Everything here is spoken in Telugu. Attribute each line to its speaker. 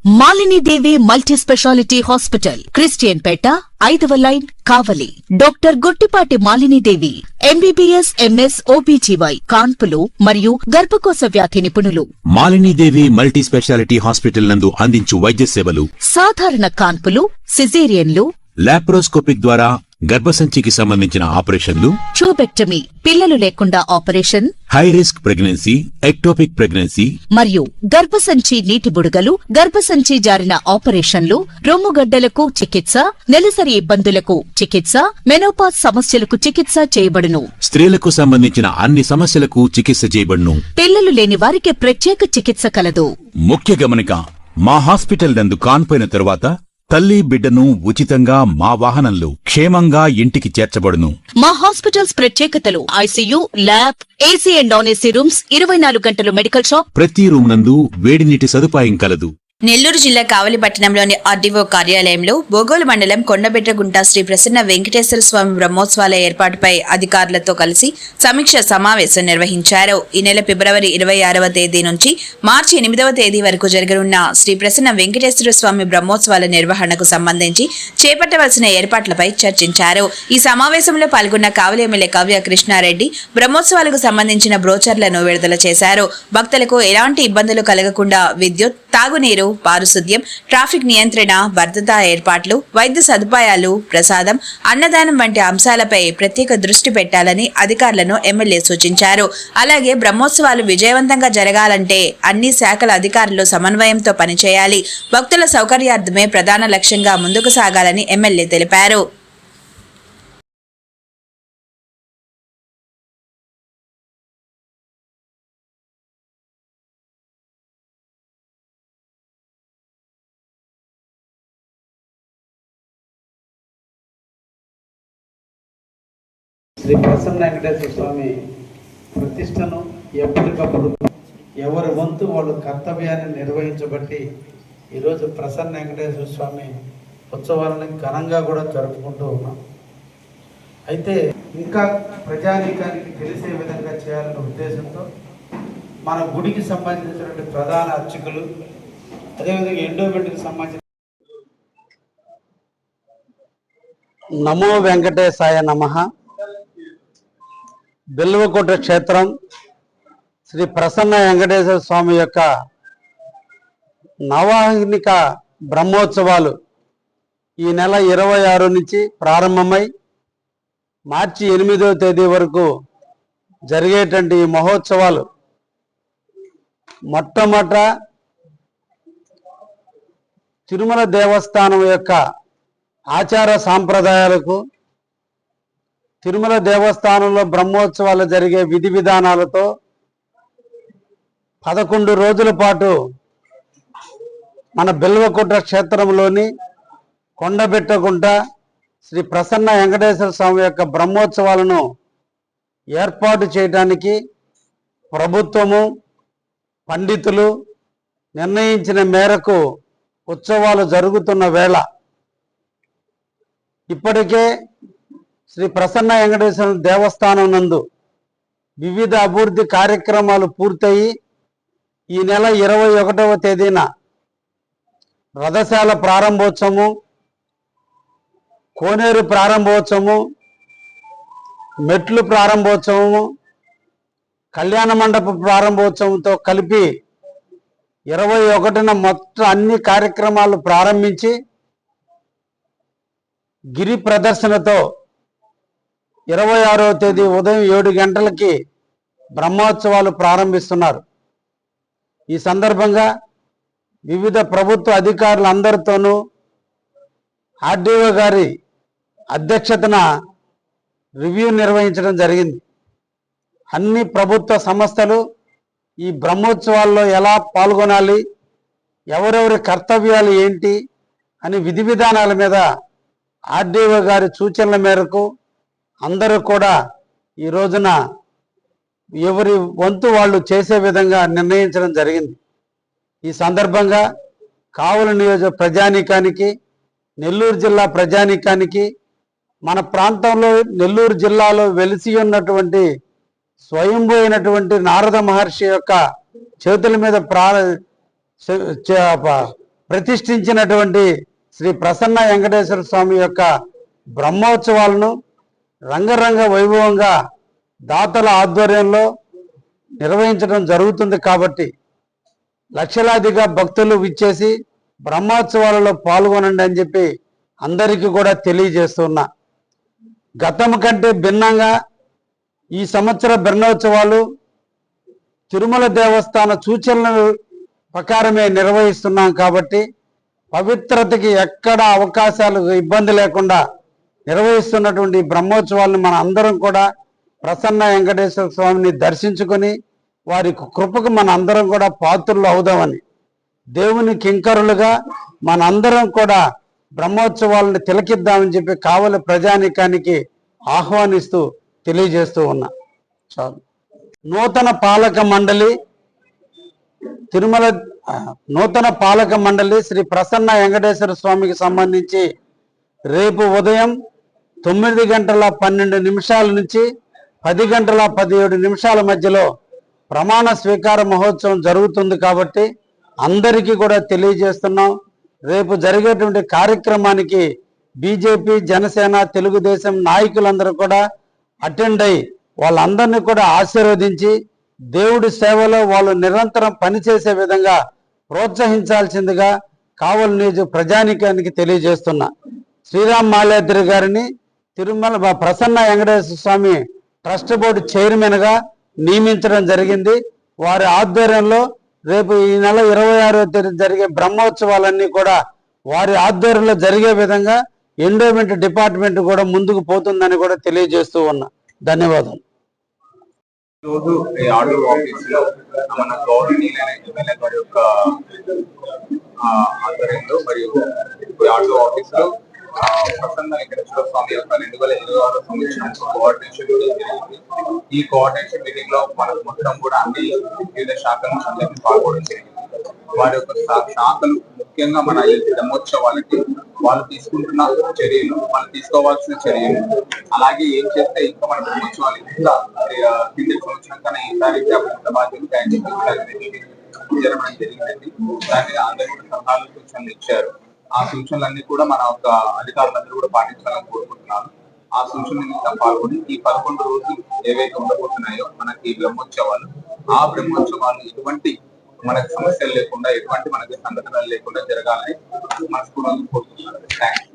Speaker 1: Malini Devi multi speciality hospital, Christian Peta, 5వ line, Kavali. Doctor Guttipati Malinidevi, MBBS, MS, OBGY, కాన్పులు మరియు గర్భకోశ వ్యాధి నిపుణులు.
Speaker 2: మాలినీదేవి మల్టీ స్పెషాలిటీ హాస్పిటల్ నందు అందించు వైద్య సేవలు:
Speaker 1: సాధారణ కాన్పులు, సిజేరియన్లు,
Speaker 2: లాప్రోస్కోపిక్ ద్వారా గర్భసంచికి సంబంధించిన ఆపరేషన్లు,
Speaker 1: ట్యూబెక్టమీ, పిల్లలు లేకుండా operation,
Speaker 2: high risk pregnancy, ectopic pregnancy
Speaker 1: మరియు గర్భసంచి నీటి బుడగలు, గర్భసంచి జారిన ఆపరేషన్లు, రొమ్ముగడ్డలకు చికిత్స, నెలసరి ఇబ్బందులకు చికిత్స, మెనోపాజ్ సమస్యలకు చికిత్స చేయబడును.
Speaker 2: స్త్రీలకు సంబంధించిన అన్ని సమస్యలకు చికిత్స చేయబడును.
Speaker 1: పిల్లలు లేని వారికి ప్రత్యేక చికిత్స కలదు.
Speaker 2: ముఖ్య గమనిక: మా హాస్పిటల్ నందు కాన్పోయిన తరువాత తల్లి బిడ్డను ఉచితంగా మా వాహనంలో క్షేమంగా ఇంటికి చేర్చబడును.
Speaker 1: మా హాస్పిటల్స్ ప్రత్యేకతలు: ICU, lab, AC and non AC rooms, 24 గంటలు మెడికల్ షాప్,
Speaker 2: ప్రతి రూమ్ నందు వేడి నీటి సదుపాయం కలదు.
Speaker 3: నెల్లూరు జిల్లా కావలి పట్టణంలోని ఆర్డీఓ కార్యాలయంలో బోగోలు మండలం కొండబెట్టగుంట శ్రీ ప్రసన్న వెంకటేశ్వర స్వామి బ్రహ్మోత్సవాల ఏర్పాటుపై అధికారులతో కలిసి సమీక్ష సమావేశం నిర్వహించారు. ఈ నెల ఫిబ్రవరి 26వ తేదీ నుంచి మార్చి 8వ తేదీ వరకు జరగనున్న శ్రీ ప్రసన్న వెంకటేశ్వర స్వామి బ్రహ్మోత్సవాల నిర్వహణకు సంబంధించి చేపట్టవలసిన ఏర్పాట్లపై చర్చించారు. ఈ సమావేశంలో పాల్గొన్న కావలి ఎమ్మెల్యే కావ్య కృష్ణారెడ్డి బ్రహ్మోత్సవాలకు సంబంధించిన బ్రోచర్లను విడుదల చేశారు. భక్తులకు ఎలాంటి ఇబ్బందులు కలగకుండా విద్యుత్, తాగునీరు, పారిశుద్ధ్యం, ట్రాఫిక్ నియంత్రణ, భద్రతా ఏర్పాట్లు, వైద్య సదుపాయాలు, ప్రసాదం, అన్నదానం వంటి అంశాలపై ప్రత్యేక దృష్టి పెట్టాలని అధికారులను ఎమ్మెల్యే సూచించారు. అలాగే బ్రహ్మోత్సవాలు విజయవంతంగా జరగాలంటే అన్ని శాఖల అధికారులు సమన్వయంతో పనిచేయాలి. భక్తుల సౌకర్యార్థమే ప్రధాన లక్ష్యంగా ముందుకు సాగాలని ఎమ్మెల్యే తెలిపారు.
Speaker 4: శ్రీ ప్రసన్న వెంకటేశ్వర స్వామి ప్రతిష్టను ఎప్పటికప్పుడు ఎవరి వంతు వాళ్ళు కర్తవ్యాన్ని నిర్వహించబట్టి ఈరోజు ప్రసన్న వెంకటేశ్వర స్వామి ఉత్సవాలను ఘనంగా కూడా జరుపుకుంటూ ఉన్నాం. అయితే ఇంకా ప్రజానీకానికి తెలిసే విధంగా చేయాలనే ఉద్దేశంతో మన గుడికి సంబంధించినటువంటి ప్రధాన అర్చకులు, అదేవిధంగా ఎండోమెంట్కి సంబంధించిన నమో వెంకటేశాయ నమః. బెల్వకోట క్షేత్రం శ్రీ ప్రసన్న వెంకటేశ్వర స్వామి యొక్క నవాహనిక బ్రహ్మోత్సవాలు ఈ నెల 26 నుంచి ప్రారంభమై మార్చి 8వ తేదీ వరకు జరిగేటువంటి ఈ మహోత్సవాలు మొట్టమొదట తిరుమల దేవస్థానం యొక్క ఆచార సాంప్రదాయాలకు, తిరుమల దేవస్థానంలో బ్రహ్మోత్సవాలు జరిగే విధి విధానాలతో 11 రోజుల పాటు మన బెల్వకోట క్షేత్రంలోని కొండబెట్టగుంట శ్రీ ప్రసన్న వెంకటేశ్వర స్వామి యొక్క బ్రహ్మోత్సవాలను ఏర్పాటు చేయడానికి ప్రభుత్వము, పండితులు నిర్ణయించిన మేరకు ఉత్సవాలు జరుగుతున్న వేళ ఇప్పటికే శ్రీ ప్రసన్న వెంకటేశ్వర దేవస్థానం నందు వివిధ అభివృద్ధి కార్యక్రమాలు పూర్తయి ఈ నెల 21వ తేదీన రథశాల ప్రారంభోత్సవము, కోనేరు ప్రారంభోత్సవము, మెట్లు ప్రారంభోత్సవము, కళ్యాణ మండప ప్రారంభోత్సవంతో కలిపి 21న మొత్తం అన్ని కార్యక్రమాలు ప్రారంభించి గిరి ప్రదర్శనతో 26వ తేదీ ఉదయం 7 గంటలకి బ్రహ్మోత్సవాలు ప్రారంభిస్తున్నారు. ఈ సందర్భంగా వివిధ ప్రభుత్వ అధికారులందరితోనూ ఆర్డీఓ గారి అధ్యక్షతన రివ్యూ నిర్వహించడం జరిగింది. అన్ని ప్రభుత్వ సంస్థలు ఈ బ్రహ్మోత్సవాల్లో ఎలా పాల్గొనాలి, ఎవరెవరి కర్తవ్యాలు ఏంటి అని విధి విధానాల మీద ఆర్డీఓ గారి సూచనల మేరకు అందరూ కూడా ఈ రోజున ఎవరి వంతు వాళ్ళు చేసే విధంగా నిర్ణయించడం జరిగింది. ఈ సందర్భంగా కావలి నియోజక ప్రజానీకానికి, నెల్లూరు జిల్లా ప్రజానీకానికి, మన ప్రాంతంలో నెల్లూరు జిల్లాలో వెలిసి ఉన్నటువంటి స్వయంభూ అయినటువంటి నారద మహర్షి యొక్క చేతుల మీద ప్రతిష్ఠించినటువంటి శ్రీ ప్రసన్న వెంకటేశ్వర స్వామి యొక్క బ్రహ్మోత్సవాలను రంగరంగ వైభవంగా దాతల ఆధ్వర్యంలో నిర్వహించడం జరుగుతుంది. కాబట్టి లక్షలాదిగా భక్తులు విచ్చేసి బ్రహ్మోత్సవాలలో పాల్గొనండి అని చెప్పి అందరికీ కూడా తెలియజేస్తున్నా. గతం కంటే భిన్నంగా ఈ సంవత్సర బ్రహ్మోత్సవాలు తిరుమల దేవస్థాన సూచనల ప్రకారమే నిర్వహిస్తున్నాం. కాబట్టి పవిత్రతకి ఎక్కడ అవకాశాలు ఇబ్బంది లేకుండా నిర్వహిస్తున్నటువంటి బ్రహ్మోత్సవాలను మన అందరం కూడా ప్రసన్న వెంకటేశ్వర స్వామిని దర్శించుకొని వారి కృపకు మన అందరం కూడా పాత్రులు అవుదామని, దేవుని కింకరులుగా మనందరం కూడా బ్రహ్మోత్సవాలను తిలకిద్దామని చెప్పి కావలి ప్రజానీకానికి ఆహ్వానిస్తూ తెలియజేస్తూ ఉన్నా. చాలు. నూతన పాలక మండలి శ్రీ ప్రసన్న వెంకటేశ్వర స్వామికి సంబంధించి రేపు ఉదయం 9:12 నుంచి 10:17 మధ్యలో ప్రమాణ స్వీకార మహోత్సవం జరుగుతుంది. కాబట్టి అందరికీ కూడా తెలియజేస్తున్నాం. రేపు జరిగేటువంటి కార్యక్రమానికి బీజేపీ, జనసేన, తెలుగుదేశం నాయకులందరూ కూడా అటెండ్ అయ్యి వాళ్ళందరినీ కూడా ఆశీర్వదించి దేవుడి సేవలో వాళ్ళు నిరంతరం పనిచేసే విధంగా ప్రోత్సహించాల్సిందిగా కావలి నియోజక ప్రజానీకానికి తెలియజేస్తున్నా. శ్రీరామ్ మాల్యాద్రి గారిని తిరుమల ప్రసన్న వెంకటేశ్వర స్వామి ట్రస్ట్ బోర్డు చైర్మన్గా నియమించడం జరిగింది. వారి ఆధ్వర్యంలో రేపు ఈ నెల 26వ తేదీ జరిగే బ్రహ్మోత్సవాలన్నీ కూడా వారి ఆధ్వర్యంలో జరిగే విధంగా ఎండోమెంట్ డిపార్ట్మెంట్ కూడా ముందుకు పోతుందని కూడా తెలియజేస్తూ ఉన్నా. ధన్యవాదాలు.
Speaker 5: రోజు ఈ ఆర్డర్ ఆఫీస్ లో మన గవర్నీలైన ఎమ్మెల్యే గారి యొక్క ఆధ్వర్యంలో మరియు ఆర్డర్ ఆఫీస్ లో ప్రసన్న వెంకటేశ్వర స్వామి యొక్క 2026 సంవత్సరం కోఆర్డినేషన్ జరిగింది. ఈ కోఆర్డినేషన్ మీటింగ్ లో మనకు మొత్తం కూడా అన్ని వివిధ శాఖల నుంచి అందరికీ పాల్గొనడం జరిగింది. వారి యొక్క శాఖలు ముఖ్యంగా మన ఈ బ్రహ్మోత్సవాలకి వాళ్ళు తీసుకుంటున్న చర్యలు, వాళ్ళు తీసుకోవాల్సిన చర్యలు, అలాగే ఏం చేస్తే ఇంకా మన బ్రహ్మోత్సవాలు ఇంకా కింద సంవత్సరం కన్నా ఈసారి బాధ్యతలు జరగడం జరిగిందండి. దాన్ని అందరూ కూడా సలహాలు, సూచనలు ఇచ్చారు. ఆ సూచనలన్నీ కూడా మన యొక్క అధికారులందరూ కూడా పాటించాలని కోరుకుంటున్నాను. ఆ సూచన నిమిత్తం పాల్గొని ఈ 11 రోజులు ఏవైతే ఉండబోతున్నాయో మనకి బ్రహ్మోత్సవాలు, ఆ బ్రహ్మోత్సవాలు ఎటువంటి మనకు సమస్యలు లేకుండా, ఎటువంటి మనకి సంఘటనలు లేకుండా జరగాలని మనస్ఫూర్తిగా కోరుకుంటున్నాను. థ్యాంక్స్.